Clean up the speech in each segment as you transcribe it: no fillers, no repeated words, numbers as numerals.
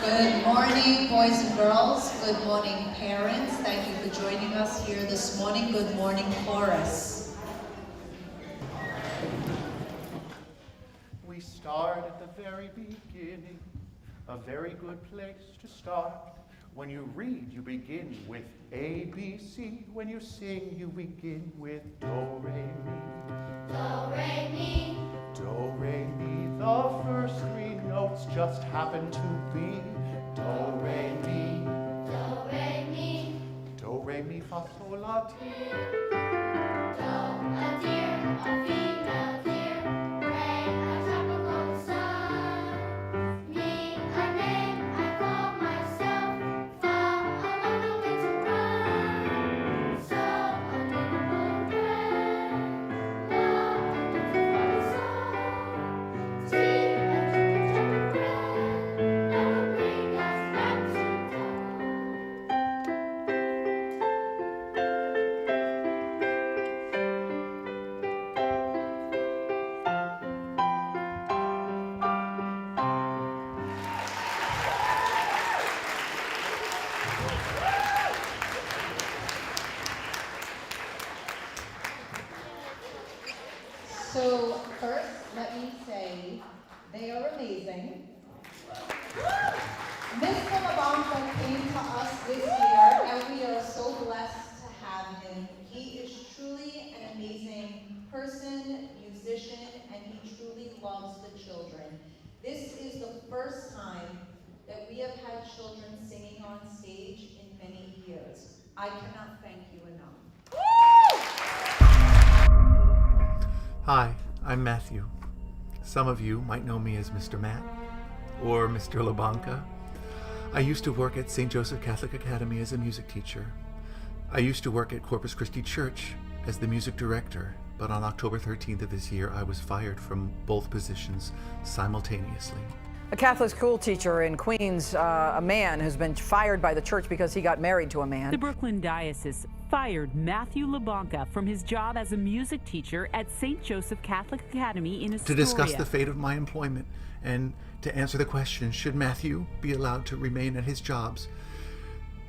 Good morning, boys and girls. Good morning, parents. Thank you for joining us here this morning. Good morning, chorus. We start at the very beginning, a very good place to start. When you read, you begin with A, B, C. When you sing, you begin with Do, Re, Mi. Do, Re, Mi. Do, Re, Mi. The first three notes just happen to be Do, Re, Mi. Do, Re, Mi. Do, Re, Mi, Fa, Sol, La, Ti. Do, a deer, a female deer. Re, a tropical sun. Mi, a name I call myself. Fa, a long way to run. So, a little bread. La, a little song. Ti, a chicken bread. That will bring us back to So first, let me say, they are amazing. Mr. LaBanca came to us this year, and we are so blessed to have him. He is truly an amazing person, musician, and he truly loves the children. This is the first time that we have had children singing on stage in many years. I cannot thank you enough. Hi, I'm Matthew. Some of you might know me as Mr. Matt or Mr. LaBanca. I used to work at St. Joseph Catholic Academy as a music teacher. I used to work at Corpus Christi Church as the music director, but on October 13th of this year, I was fired from both positions simultaneously. A Catholic school teacher in Queens, a man has been fired by the church because he got married to a man. The Brooklyn Diocese fired Matthew LaBanca from his job as a music teacher at St. Joseph Catholic Academy in Astoria. To discuss the fate of my employment and to answer the question, should Matthew be allowed to remain at his jobs?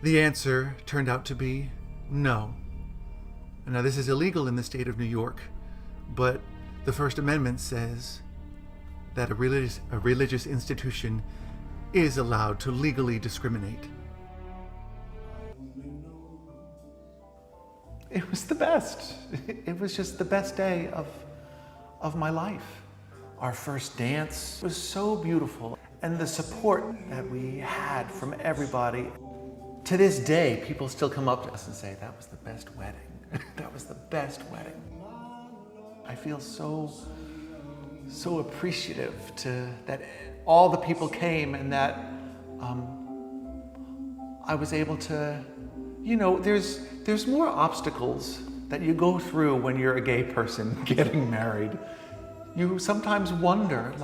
The answer turned out to be no. Now, this is illegal in the state of New York, but the First Amendment says that a religious institution is allowed to legally discriminate. It was the best. It was just the best day of my life. Our first dance was so beautiful, and the support that we had from everybody. To this day, people still come up to us and say, that was the best wedding. That was the best wedding. I feel so appreciative that all the people came and that I was able to, there's more obstacles that you go through when you're a gay person getting married. You sometimes wonder,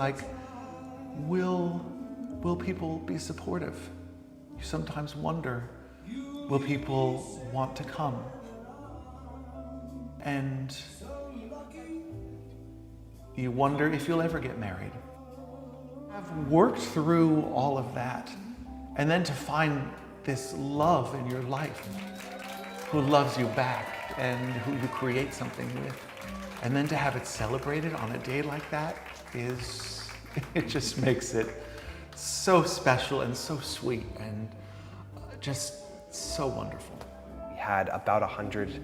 will people be supportive? You sometimes wonder, will people want to come? And you wonder if you'll ever get married. I've worked through all of that, and then to find this love in your life, who loves you back and who you create something with, and then to have it celebrated on a day like that it just makes it so special and so sweet and just so wonderful. We had about 100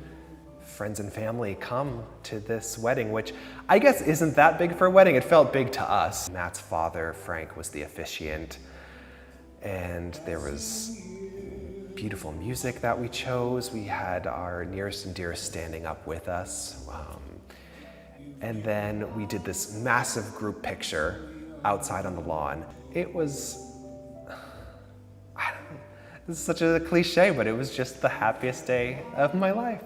friends and family come to this wedding, which I guess isn't that big for a wedding. It felt big to us. Matt's father, Frank, was the officiant, and there was beautiful music that we chose. We had our nearest and dearest standing up with us. And then we did this massive group picture outside on the lawn. It was, this is such a cliche, but it was just the happiest day of my life.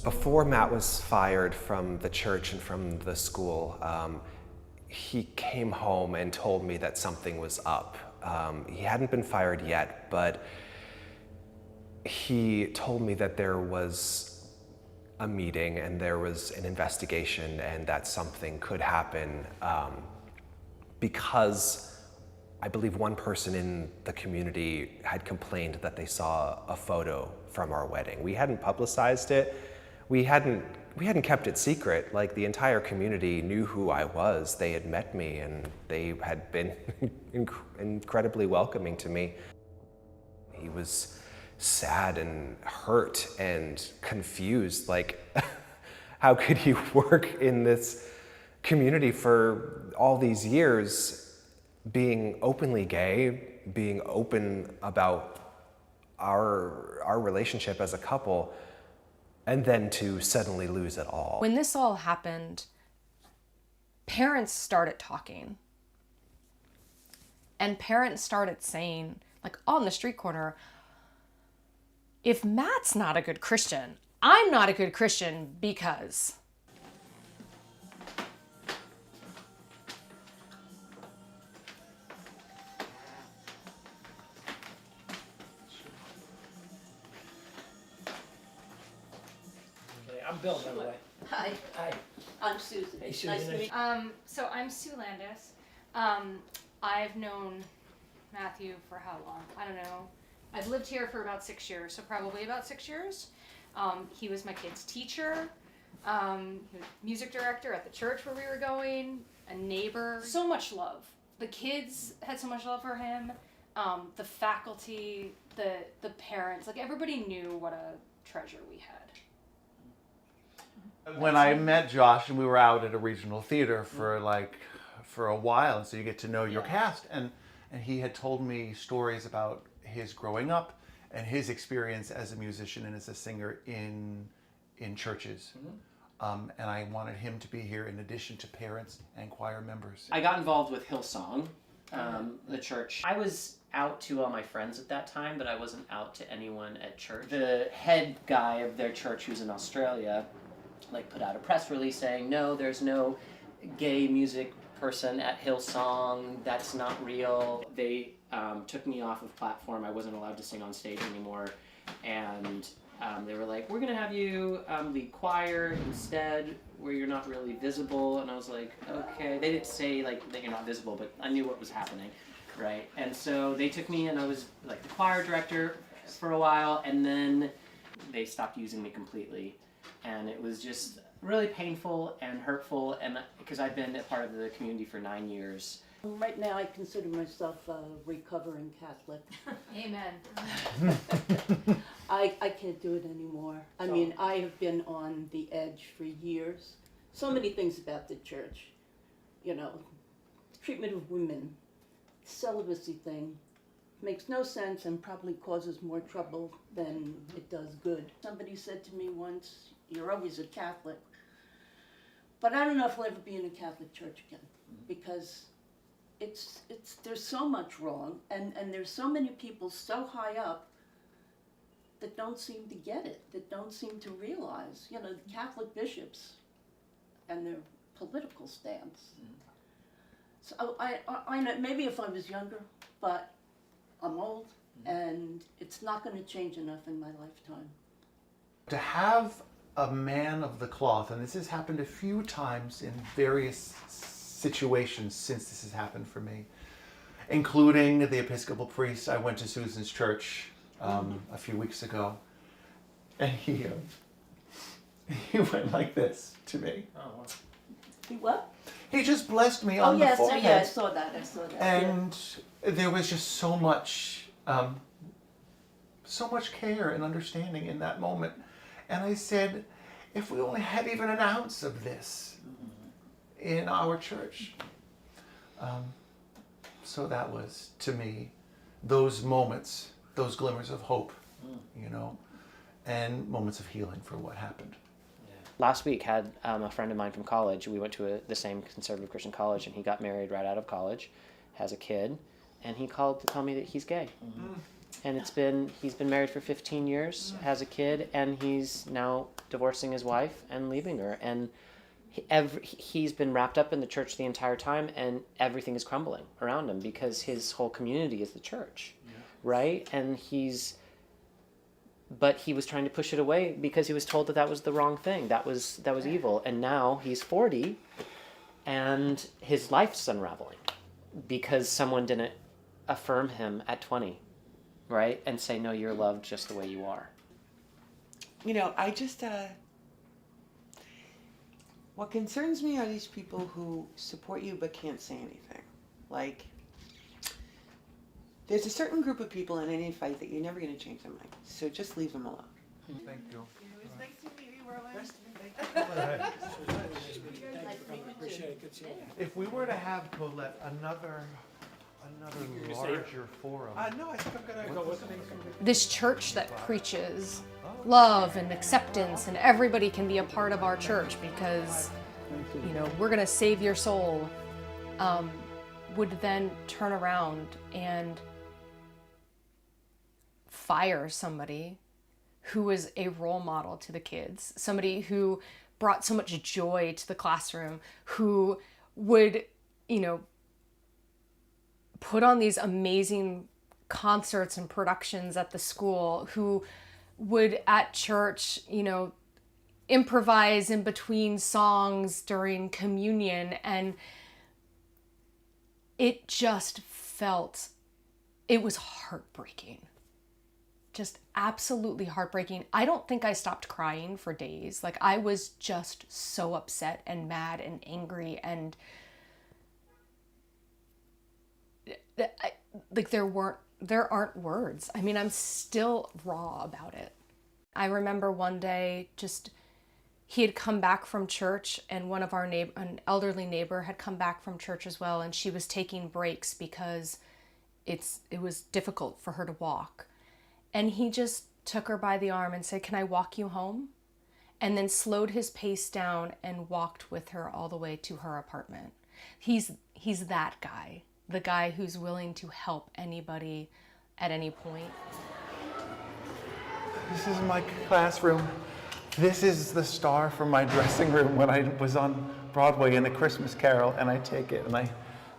Before Matt was fired from the church and from the school, he came home and told me that something was up. He hadn't been fired yet, but he told me that there was a meeting and there was an investigation and that something could happen because I believe one person in the community had complained that they saw a photo from our wedding. We hadn't publicized it. We hadn't kept it secret. Like, the entire community knew who I was. They had met me and they had been incredibly welcoming to me. He was sad and hurt and confused. Like, how could he work in this community for all these years, being openly gay, being open about our relationship as a couple, and then to suddenly lose it all? When this all happened, parents started talking. And parents started saying, like, on the street corner, if Matt's not a good Christian, I'm not a good Christian because. I'm Bill, by the way. Hi, Hi. I'm Susan. Hey, Susan. Nice to meet you. So I'm Sue Landis. I've known Matthew for how long? I don't know. I've lived here for about 6 years, so probably about 6 years. He was my kid's teacher, he was music director at the church where we were going, a neighbor. So much love. The kids had so much love for him. The faculty, the parents, like, everybody knew what a treasure we had. When I met Josh and we were out at a regional theater for a while, and so you get to know your cast, and he had told me stories about his growing up and his experience as a musician and as a singer in churches. And I wanted him to be here in addition to parents and choir members. I got involved with Hillsong, the church. I was out to all my friends at that time, but I wasn't out to anyone at church. The head guy of their church, who's in Australia, put out a press release saying, no, there's no gay music person at Hillsong, that's not real. They took me off of platform. I wasn't allowed to sing on stage anymore, and they were like, we're gonna have you lead choir instead, where you're not really visible. And I was like, okay. They didn't say that you're not visible, but I knew what was happening, right? And so they took me, and I was the choir director for a while, and then they stopped using me completely. And it was just really painful and hurtful, and because I've been a part of the community for 9 years. Right now, I consider myself a recovering Catholic. Amen. I can't do it anymore. I mean, I have been on the edge for years. So many things about the church. You know, treatment of women, celibacy thing, makes no sense and probably causes more trouble than it does good. Somebody said to me once, you're always a Catholic. But I don't know if I'll ever be in a Catholic church again, because there's so much wrong, and there's so many people so high up that don't seem to get it, that don't seem to realize, the Catholic bishops and their political stance. So I know, maybe if I was younger, but I'm old, and it's not going to change enough in my lifetime. To have a man of the cloth, and this has happened a few times in various situations since this has happened for me, including the Episcopal priest. I went to Susan's church a few weeks ago, and he went like this to me. Oh, wow. He what? He just blessed me on Oh, yes, the forehead. yeah, I saw that. And there was just so much care and understanding in that moment. And I said, if we only had even an ounce of this in our church. So that was, to me, those moments, those glimmers of hope, and moments of healing for what happened. Last week had a friend of mine from college. We went to the same conservative Christian college, and he got married right out of college, has a kid, and he called to tell me that he's gay. And he's been married for 15 years, has a kid, and he's now divorcing his wife and leaving her. And he's been wrapped up in the church the entire time, and everything is crumbling around him because his whole community is the church, right? And he's but he was trying to push it away because he was told that that was the wrong thing. That was evil. And now he's 40 and his life's unraveling because someone didn't affirm him at 20, right? And say, no, you're loved just the way you are. You know, I just, what concerns me are these people who support you but can't say anything. Like, there's a certain group of people in any fight that you're never going to change their mind. So just leave them alone. Thank you. It was nice to meet you, Roland. If we were to have, Colette, another larger forum. No, I think I'm going to go with This church that preaches love and acceptance and everybody can be a part of our church because, you know, we're going to save your soul, would then turn around and fire somebody who was a role model to the kids, somebody who brought so much joy to the classroom, who would, you know, put on these amazing concerts and productions at the school, who would at church, you know, improvise in between songs during communion. And it just felt, it was heartbreaking. Just absolutely heartbreaking. I don't think I stopped crying for days. Like, I was just so upset and mad and angry, and like there aren't words. I mean, I'm still raw about it. I remember one day, just, he had come back from church, and one of our an elderly neighbor had come back from church as well, and she was taking breaks because it was difficult for her to walk. And he just took her by the arm and said, "Can I walk you home?" And then slowed his pace down and walked with her all the way to her apartment. He's that guy, the guy who's willing to help anybody at any point. This is my classroom. This is the star from my dressing room when I was on Broadway in The Christmas Carol, and I take it and I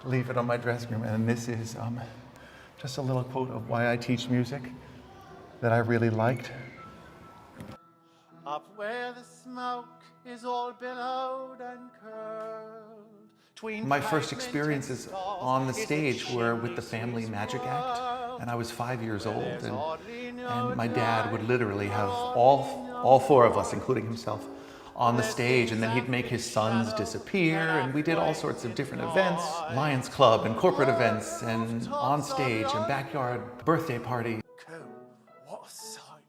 leave it on my dressing room. And this is just a little quote of why I teach music that I really liked. Up where the smoke is all billowed and curled. My first experiences on the stage were with the Family Magic Act, and I was 5 years old, and my dad would literally have all four of us, including himself, on the stage, and then he'd make his sons disappear, and we did all sorts of different events, Lions Club and corporate events, and on stage and backyard birthday party. What a sight.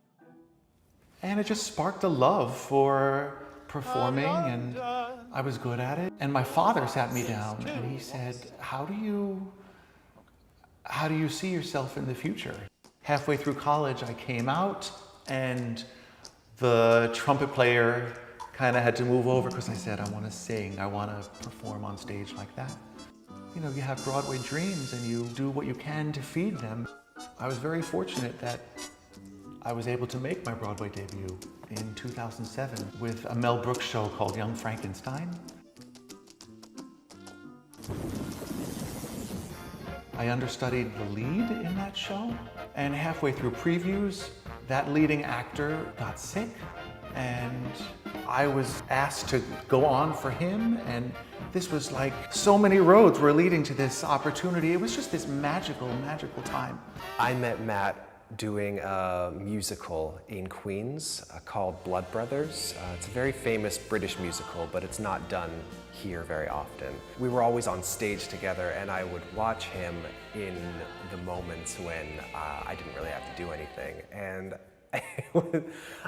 And it just sparked a love for performing, and I was good at it. And my father sat me down and he said, how do you see yourself in the future? Halfway through college, I came out, and the trumpet player kind of had to move over because I said, I want to sing, I want to perform on stage like that. You know, you have Broadway dreams and you do what you can to feed them. I was very fortunate that I was able to make my Broadway debut in 2007 with a Mel Brooks show called Young Frankenstein. I understudied the lead in that show, and halfway through previews, that leading actor got sick, and I was asked to go on for him, and this was like so many roads were leading to this opportunity. It was just this magical, magical time. I met Matt doing a musical in Queens called Blood Brothers. It's a very famous British musical, but it's not done here very often. We were always on stage together, and I would watch him in the moments when I didn't really have to do anything. And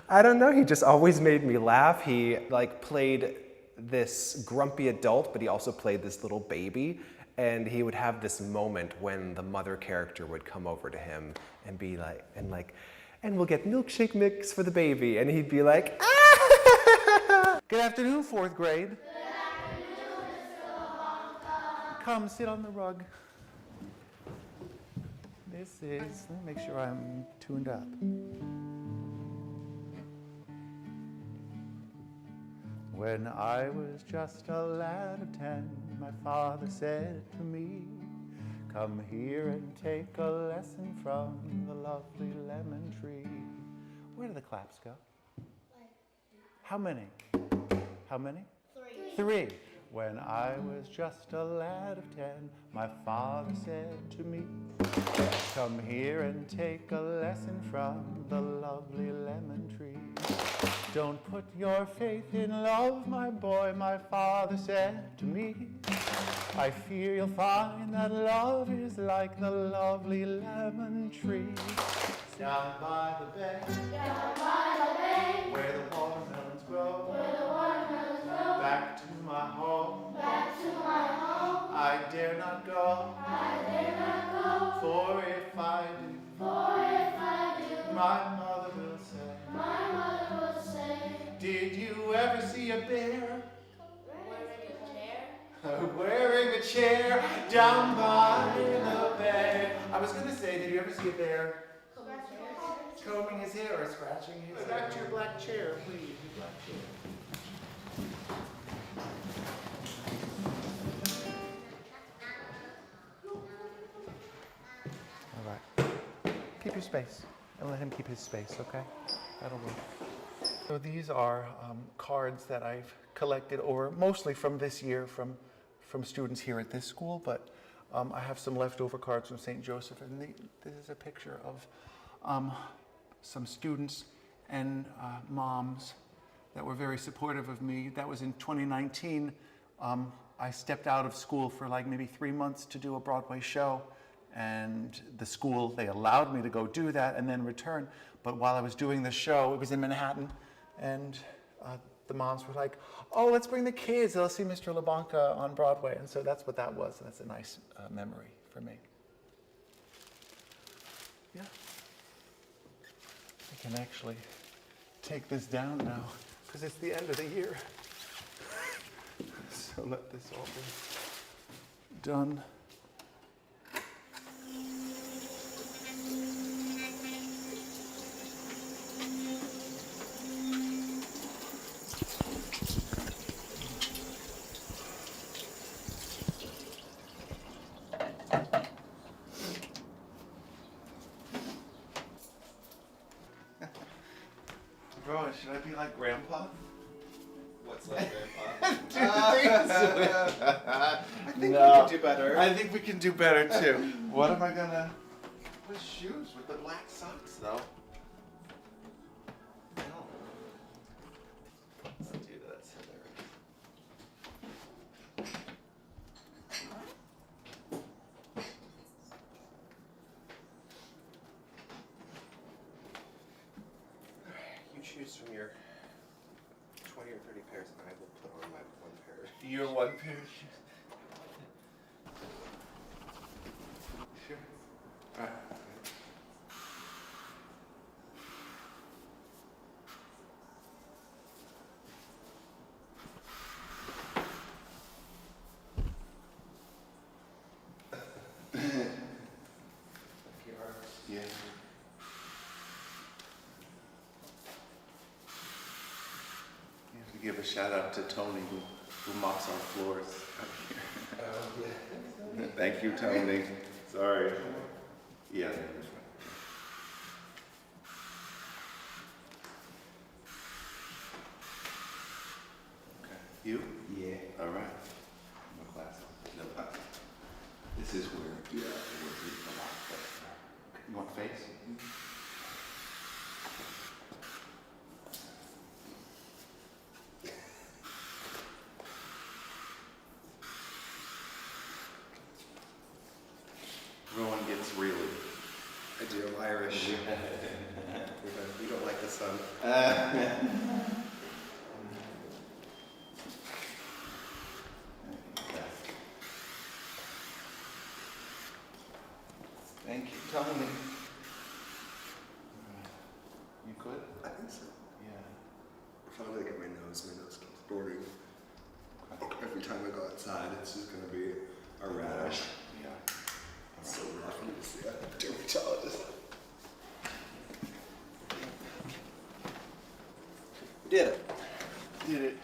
I don't know, he just always made me laugh. He like played this grumpy adult, but he also played this little baby. And he would have this moment when the mother character would come over to him and be like, and we'll get milkshake mix for the baby. And he'd be like, ah! Good afternoon, fourth grade. Good afternoon, Mr. LaBanca. Come sit on the rug. This is, let me make sure I'm tuned up. When I was just a lad of 10, my father said to me, come here and take a lesson from the lovely lemon tree. Where do the claps go? How many? How many? 3. 3. When I was just a lad of 10, my father said to me, come here and take a lesson from the lovely lemon tree. Don't put your faith in love, my boy, my father said to me. I fear you'll find that love is like the lovely lemon tree. Down by the bay, where the watermelons grow, back to my home, I dare not go, for if I do, my mother will say, did you ever see a bear? Wearing a chair down by the bay. I was going to say, did you ever see a bear combing his hair or scratching his hair? Back to your black chair, please. Your black chair. All right. Keep your space and let him keep his space, okay? That'll work. So these are cards that I've collected over, mostly from this year, from students here at this school, but I have some leftover cards from St. Joseph, and this is a picture of some students and moms that were very supportive of me. That was in 2019. I stepped out of school for like maybe 3 months to do a Broadway show, and the school, they allowed me to go do that and then return. But while I was doing the show, it was in Manhattan, and the moms were like, oh, let's bring the kids, they'll see Mr. LaBanca on Broadway. And so that's what that was. That's a nice memory for me. Yeah. I can actually take this down now because it's the end of the year. So let this all be done. Bro, should I be like Grandpa? What's like Grandpa? I think we can do better. I think we can do better too. What am I gonna? What shoes with the black socks though? No. Let's do that. So there You choose from your 20 or 30 pairs, and I will put on my one pair. Your one pair of shoes. Sure. All right. Yeah. You have to give a shout out to Tony who mops our floors out here. Thank you, Tony. Sorry. Yeah. Okay. You? Yeah. All right. No class. No class. This is where it was a lot. Okay. You want face? Rowan gets really. I do. I'm Irish. We don't like the sun. Thank you, Tony. You good? I think so. Yeah. Finally, I get my nose. My nose keeps burning. Every time I go outside, it's just going to be a rash. Yeah. It's so rough. I'm going to see a dermatologist. We did it. Did it.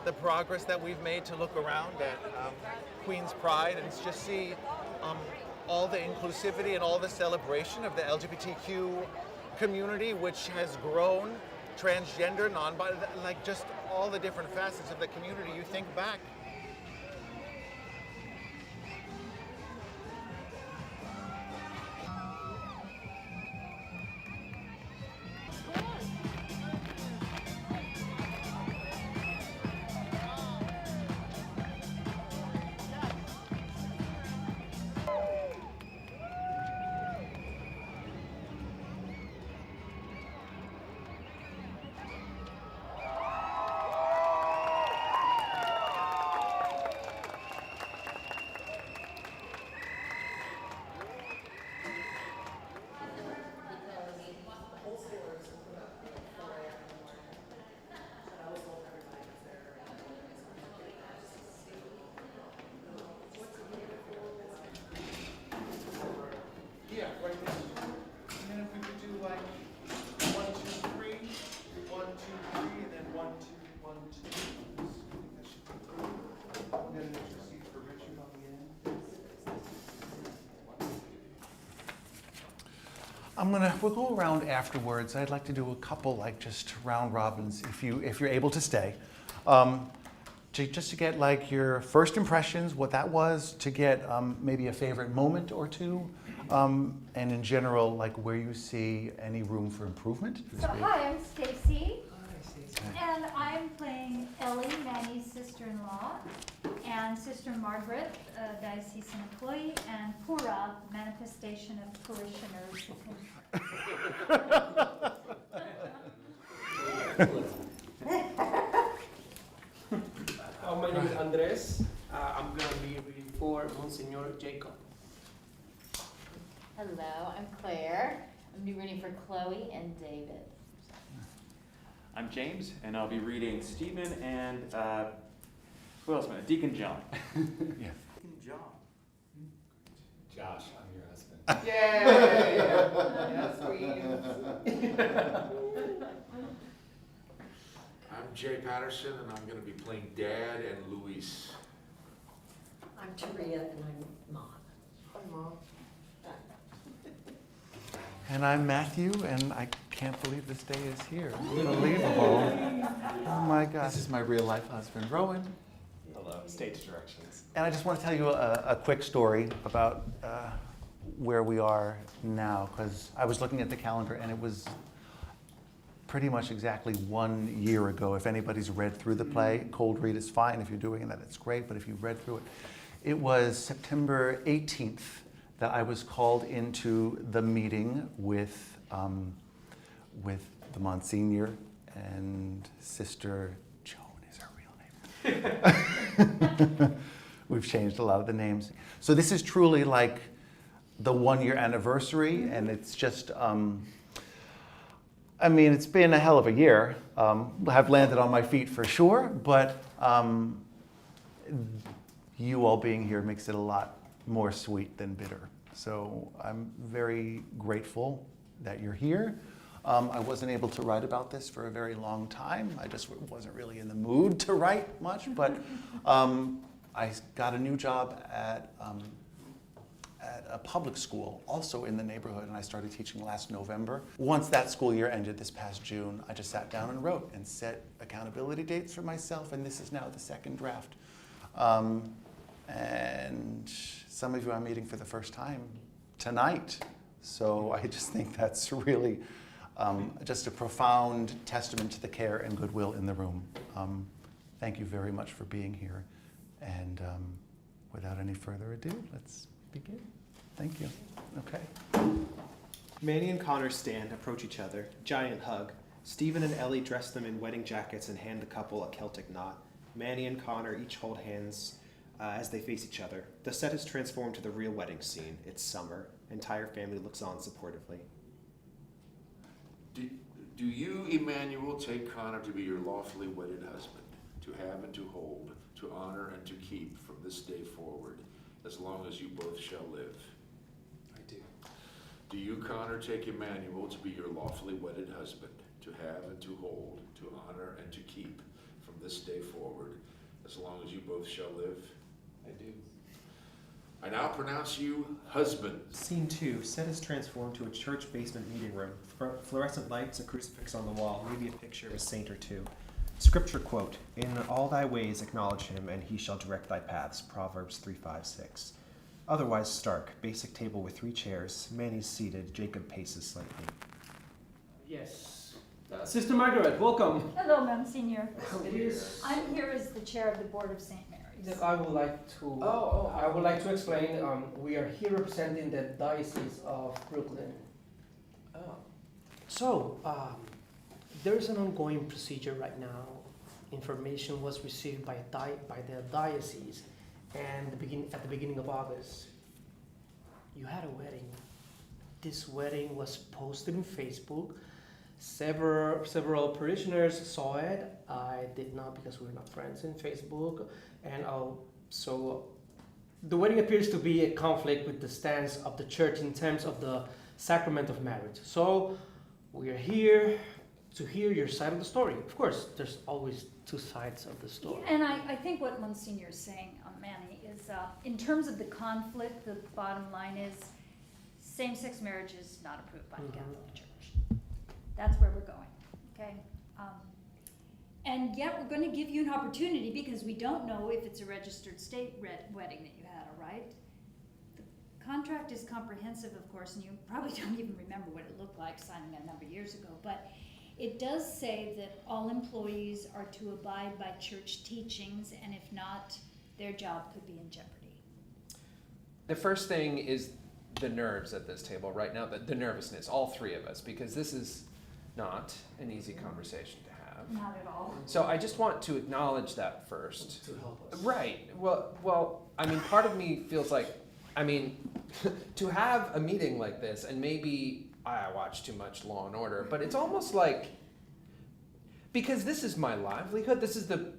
the progress that we've made to look around at Queen's Pride and just see all the inclusivity and all the celebration of the LGBTQ community, which has grown, transgender, non-binary, like just all the different facets of the community. You think back. Yeah, right there. And then if we could do like 1, 2, 3, 1, 2, 3, and then 1, 2, 1, 2. That should be good. And then an extra seat for Richard on the end. We'll go around afterwards. I'd like to do a couple like just round robins if you're able to stay. Just to get like your first impressions, what that was, to get maybe a favorite moment or two, and in general, like where you see any room for improvement. So hi, I'm Stacy. And I'm playing Ellie, Manny's sister-in-law, and Sister Margaret, diocesan employee, and Pura, manifestation of parishioners. My name is Andres. I'm going to be reading for Monsignor Jacob. Hello, I'm Claire. I'm going to be reading for Chloe and David. I'm James, and I'll be reading Stephen and, who else am I? Deacon John. Yeah. Deacon John. Josh, I'm your husband. Yay! Yes, I'm Jay Patterson, and I'm going to be playing Dad and Luis. I'm Taria, and I'm Mom. Hi, Mom. And I'm Matthew, and I can't believe this day is here. Unbelievable. Oh my gosh. This is my real life husband, Rowan. Hello, stage directions. And I just want to tell you a quick story about where we are now, because I was looking at the calendar and it was pretty much exactly 1 year ago. If anybody's read through the play, cold read is fine. If you're doing that, it's great. But if you've read through it, it was September 18th that I was called into the meeting with the Monsignor and Sister Joan is her real name. We've changed a lot of the names. So this is truly like the 1 year anniversary, and it's just, I mean, it's been a hell of a year. I've landed on my feet for sure, but you all being here makes it a lot more sweet than bitter. So I'm very grateful that you're here. I wasn't able to write about this for a very long time. I just wasn't really in the mood to write much, but I got a new job at a public school, also in the neighborhood, and I started teaching last November. Once that school year ended this past June, I just sat down and wrote and set accountability dates for myself, and this is now the second draft. And some of you I'm meeting for the first time tonight, so I just think that's really just a profound testament to the care and goodwill in the room. Thank you very much for being here, and without any further ado, let's begin. Thank you. Okay. Manny and Connor stand, approach each other, giant hug. Stephen and Ellie dress them in wedding jackets and hand the couple a Celtic knot. Manny and Connor each hold hands as they face each other. The set is transformed to the real wedding scene. It's summer. Entire family looks on supportively. Do you, Emmanuel, take Connor to be your lawfully wedded husband, to have and to hold, to honor and to keep from this day forward, as long as you both shall live? I do. Do you, Connor, take Emmanuel to be your lawfully wedded husband, to have and to hold, to honor and to keep from this day forward, as long as you both shall live. I do. I now pronounce you husbands. Scene 2. Set is transformed to a church basement meeting room. Fluorescent lights, a crucifix on the wall, maybe a picture of a saint or two. Scripture quote, "In all thy ways acknowledge him, and he shall direct thy paths." Proverbs 3:5-6. Otherwise stark. Basic table with 3 chairs. Manny's seated. Jacob paces slightly. Yes. Sister Margaret, welcome. Hello, Monsignor. Yes. I'm here as the chair of the Board of St. Mary's. I would like to. I would like to explain. We are here representing the Diocese of Brooklyn. So, there's an ongoing procedure right now. Information was received by the diocese, and at the beginning of August, you had a wedding. This wedding was posted on Facebook. Several parishioners saw it. I did not, because we're not friends in Facebook. And so the wedding appears to be a conflict with the stance of the church in terms of the sacrament of marriage. So we are here to hear your side of the story. Of course, there's always 2 sides of the story. And I think what Monsignor is saying, Manny, is in terms of the conflict, the bottom line is same-sex marriage is not approved by the Catholic Church. That's where we're going, okay? And yet we're going to give you an opportunity, because we don't know if it's a registered state wedding that you had, all right? The contract is comprehensive, of course, and you probably don't even remember what it looked like signing that a number of years ago, but it does say that all employees are to abide by church teachings, and if not, their job could be in jeopardy. The first thing is the nerves at this table right now, the nervousness, all 3 of us, because this is not an easy conversation to have. Not at all. So I just want to acknowledge that first. To help us. Right. Well, I mean, part of me feels like, I mean, to have a meeting like this, and maybe I watch too much Law and Order, but it's almost like, because this is my livelihood, this is a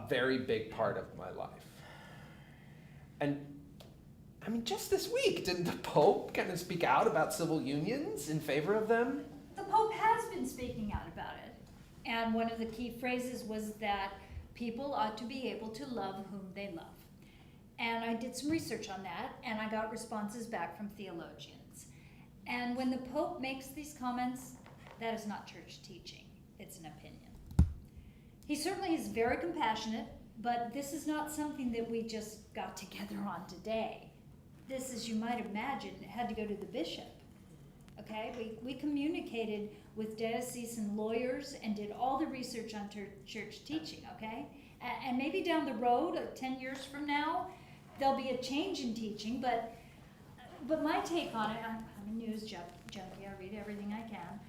very big part of my life. And I mean, just this week, didn't the Pope kind of speak out about civil unions in favor of them? The Pope has been speaking out about it. And one of the key phrases was that people ought to be able to love whom they love. And I did some research on that, and I got responses back from theologians. And when the Pope makes these comments, that is not church teaching, it's an opinion. He certainly is very compassionate, but this is not something that we just got together on today. This, as you might imagine, had to go to the bishop. Okay, we communicated with diocesan lawyers and did all the research on church teaching, okay? And maybe down the road, 10 years from now, there'll be a change in teaching, but my take on it, I'm a news junkie, I read everything I can.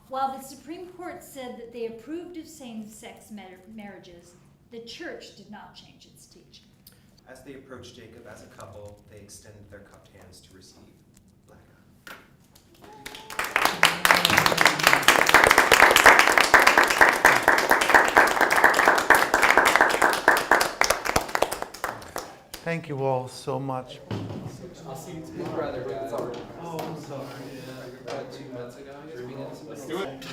While the Supreme Court said that they approved of same-sex marriages, the church did not change its teaching. As they approached Jacob as a couple, they extended their cupped hands to receive. Thank you all so much. I'll see you tomorrow. Brother, guys. Oh, I'm sorry. Yeah. About 2 months ago, I guess. Let's do it.